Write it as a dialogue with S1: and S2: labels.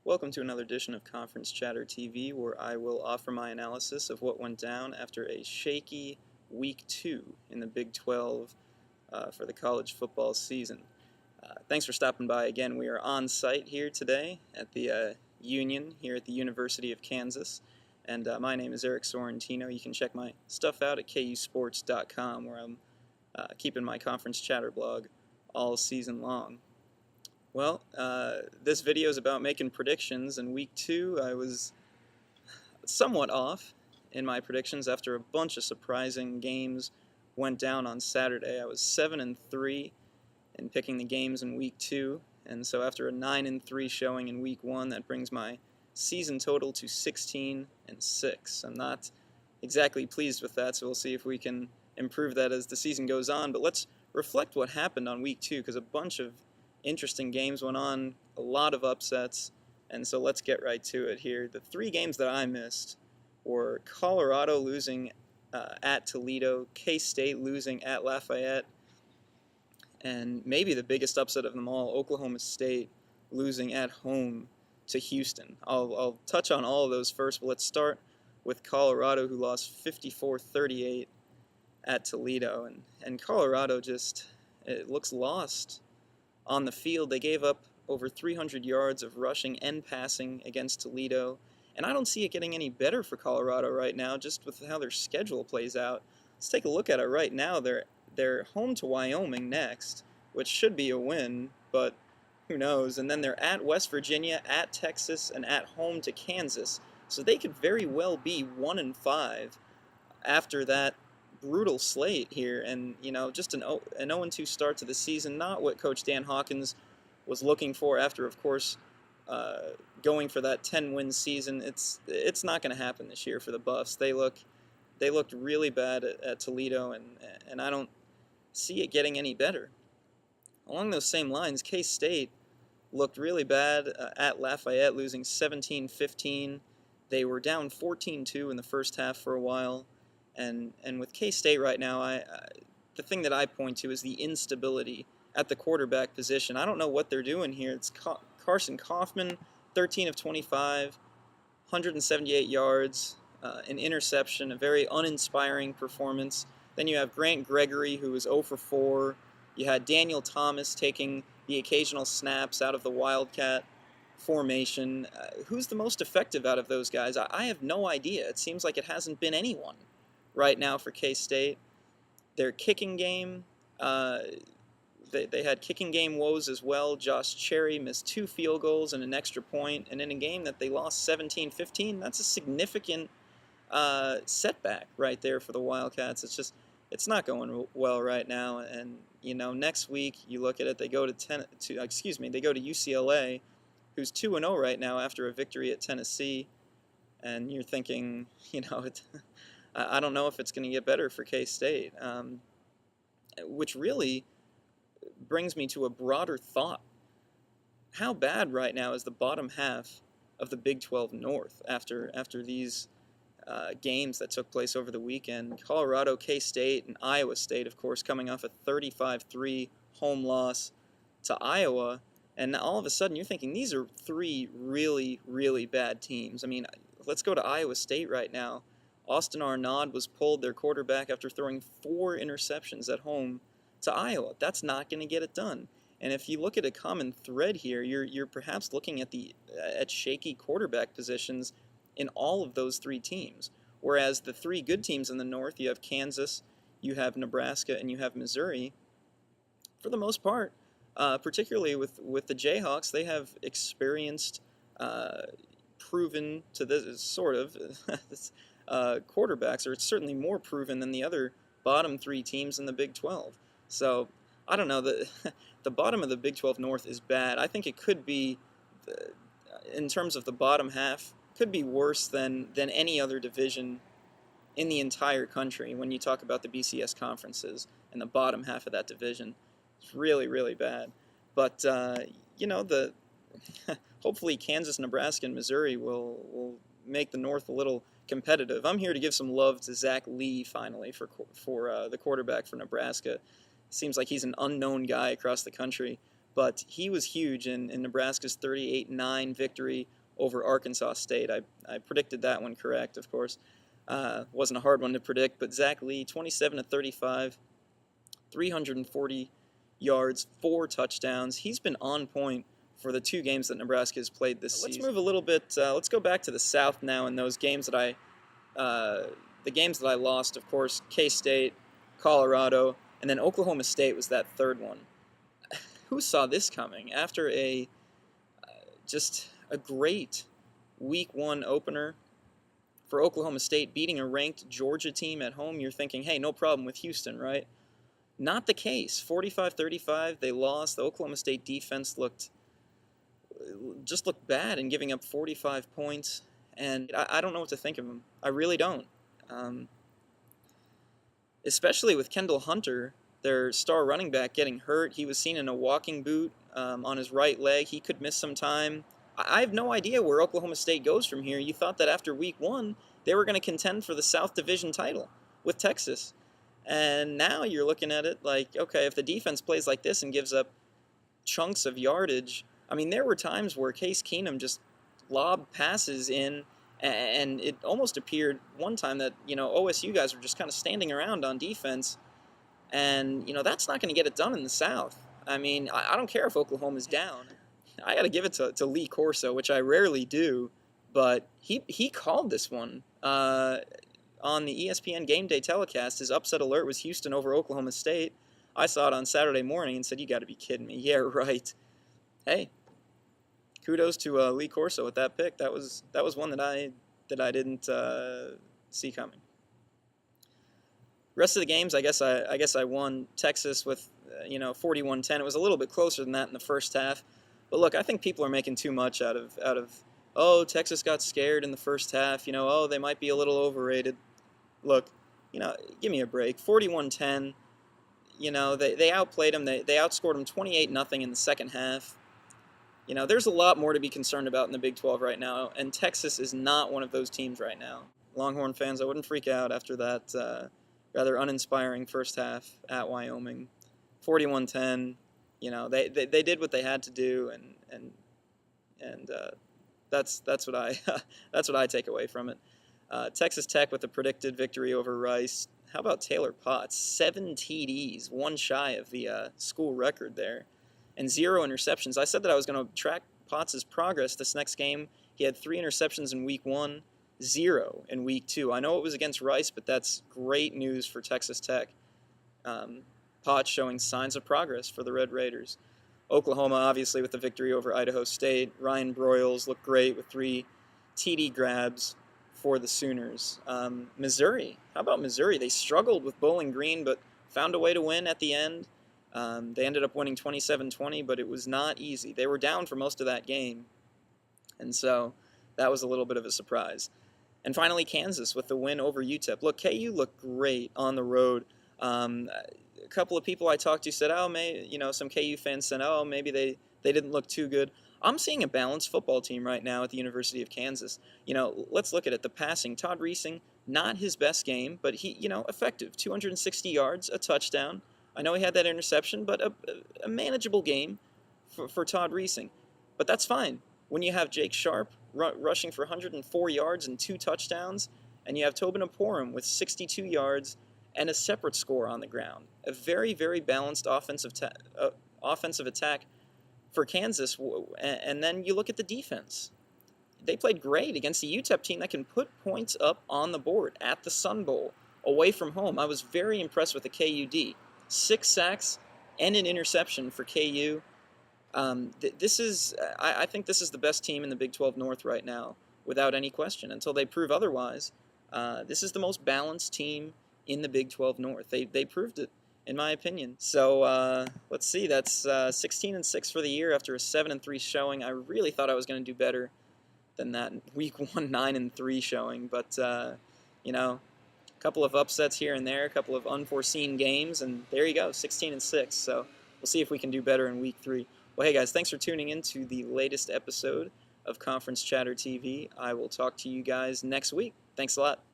S1: Welcome to another edition of Conference Chatter TV, where I will offer my analysis of what went down after a shaky Week 2 in the Big 12 for the college football season. Thanks for stopping by again. We are on site here today at the Union here at the University of Kansas, and my name is Sorrentino. You can check my stuff out at kusports.com, where I'm keeping my Conference Chatter blog all season long. Well, this video is about making predictions. In Week 2, I was somewhat off in my predictions after a bunch of surprising games went down on Saturday. I was 7-3 in picking the games in Week 2, and so after a 9-3 showing in Week 1, that brings my season total to 16-6. I'm not exactly pleased with that, so we'll see if we can improve that as the season goes on. But let's reflect what happened on Week 2, because a bunch of interesting games went on, a lot of upsets, and so let's get right to it here. The three games that I missed were Colorado losing at Toledo, K-State losing at Lafayette, and maybe the biggest upset of them all, Oklahoma State losing at home to Houston. I'll touch on all of those first, but let's start with Colorado, who lost 54-38 at Toledo, and Colorado just, it looks lost on the field. They gave up over 300 yards of rushing and passing against Toledo, and I don't see it getting any better for Colorado right now, just with how their schedule plays out. Let's take a look at it right now. They're home to Wyoming next, which should be a win, but who knows. And then they're at West Virginia, at Texas, and at home to Kansas. So they could very well be 1-5 after that brutal slate here, and just an 0-2 start to the season. Not what Coach Dan Hawkins was looking for after, of course, going for that 10-win season. It's not going to happen this year for the Buffs. They looked really bad at Toledo, and I don't see it getting any better. Along those same lines, K-State looked really bad at Lafayette, losing 17-15. They were down 14-2 in the first half for a while. And with K-State right now, the thing that I point to is the instability at the quarterback position. I don't know what they're doing here. It's Carson Kaufman, 13 of 25, 178 yards, an interception, a very uninspiring performance. Then you have Grant Gregory, who was 0 for 4. You had Daniel Thomas taking the occasional snaps out of the Wildcat formation. Who's the most effective out of those guys? I have no idea. It seems like it hasn't been anyone right now for K-State. Their kicking game, they had kicking game woes as well. Josh Cherry missed 2 field goals and an extra point, and in a game that they lost 17-15, that's a significant setback right there for the Wildcats. It's not going well right now, and next week you look at it, they go to UCLA, who's 2-0 right now after a victory at Tennessee, and you're thinking, I don't know if it's going to get better for K-State, which really brings me to a broader thought. How bad right now is the bottom half of the Big 12 North after these games that took place over the weekend? Colorado, K-State, and Iowa State, of course, coming off a 35-3 home loss to Iowa, and all of a sudden you're thinking these are 3 really, really bad teams. I mean, let's go to Iowa State right now. Austin Arnaud was pulled, their quarterback, after throwing 4 interceptions at home to Iowa. That's not going to get it done. And if you look at a common thread here, you're perhaps looking at shaky quarterback positions in all of those 3 teams. Whereas the 3 good teams in the North, you have Kansas, you have Nebraska, and you have Missouri, for the most part, particularly with the Jayhawks, they have experienced, proven to this sort of quarterbacks, or it's certainly more proven than the other bottom 3 teams in the Big 12. So I don't know, the bottom of the Big 12 North is bad. I think it could be, in terms of the bottom half, could be worse than any other division in the entire country when you talk about the BCS conferences and the bottom half of that division. It's really, really bad. But hopefully Kansas, Nebraska, and Missouri will make the North a little competitive. I'm here to give some love to Zach Lee finally for the quarterback for Nebraska. Seems like he's an unknown guy across the country, but he was huge in Nebraska's 38-9 victory over Arkansas State. I predicted that one correct, of course. Wasn't a hard one to predict, but Zach Lee, 27 to 35, 340 yards, 4 touchdowns. He's been on point for the 2 games that Nebraska has played this season. Let's move a little bit. Let's go back to the South now, and those games that the games that I lost, of course, K-State, Colorado, and then Oklahoma State was that third one. Who saw this coming? After just a great Week 1 opener for Oklahoma State, beating a ranked Georgia team at home, you're thinking, hey, no problem with Houston, right? Not the case. 45-35, they lost. The Oklahoma State defense looked bad in giving up 45 points, and I don't know what to think of them. I really don't. Especially with Kendall Hunter, their star running back, getting hurt. He was seen in a walking boot on his right leg. He could miss some time. I have no idea where Oklahoma State goes from here. You thought that after Week 1, they were going to contend for the South Division title with Texas. And now you're looking at it like, okay, if the defense plays like this and gives up chunks of yardage, I mean, there were times where Case Keenum just lobbed passes in, and it almost appeared one time that, OSU guys were just kind of standing around on defense, and, that's not going to get it done in the South. I mean, I don't care if Oklahoma's down. I got to give it to Lee Corso, which I rarely do, but he called this one on the ESPN Game Day telecast. His upset alert was Houston over Oklahoma State. I saw it on Saturday morning and said, you got to be kidding me. Yeah, right. Hey, kudos to Lee Corso with that pick. That was one that I didn't see coming. Rest of the games, I guess I won Texas with 41-10. It was a little bit closer than that in the first half. But look, I think people are making too much out of Texas got scared in the first half. They might be a little overrated. Look, give me a break. 41-10. They outplayed them. They outscored them 28-0 in the second half. There's a lot more to be concerned about in the Big 12 right now, and Texas is not one of those teams right now. Longhorn fans, I wouldn't freak out after that rather uninspiring first half at Wyoming. 41-10. They did what they had to do, and that's what I take away from it. Texas Tech with a predicted victory over Rice. How about Taylor Potts? 7 TDs, one shy of the school record there, and 0 interceptions. I said that I was going to track Potts' progress this next game. He had 3 interceptions in Week 1, 0 in Week 2. I know it was against Rice, but that's great news for Texas Tech. Potts showing signs of progress for the Red Raiders. Oklahoma, obviously, with the victory over Idaho State. Ryan Broyles looked great with 3 TD grabs for the Sooners. Missouri, how about Missouri? They struggled with Bowling Green, but found a way to win at the end. They ended up winning 27-20, but it was not easy. They were down for most of that game, and so that was a little bit of a surprise. And finally, Kansas with the win over UTEP. Look, KU looked great on the road. A couple of people I talked to said, some KU fans said, maybe they didn't look too good. I'm seeing a balanced football team right now at the University of Kansas. Let's look at it. The passing, Todd Reesing, not his best game, but he, effective. 260 yards, a touchdown. I know he had that interception, but a manageable game for Todd Reesing. But that's fine. When you have Jake Sharp rushing for 104 yards and 2 touchdowns, and you have Tobin Aporum with 62 yards and a separate score on the ground. A very, very balanced offensive attack for Kansas. And then you look at the defense. They played great against the UTEP team that can put points up on the board at the Sun Bowl, away from home. I was very impressed with the KUD. 6 sacks and an interception for KU. I think this is the best team in the Big 12 North right now, without any question, until they prove otherwise. This is the most balanced team in the Big 12 North. They proved it, in my opinion. So let's see. That's 16-6 for the year after a 7-3 showing. I really thought I was going to do better than that Week 1 9-3 showing, but a couple of upsets here and there, a couple of unforeseen games, and there you go, 16-6. So we'll see if we can do better in Week 3. Well, hey guys, thanks for tuning in to the latest episode of Conference Chatter TV. I will talk to you guys next week. Thanks a lot.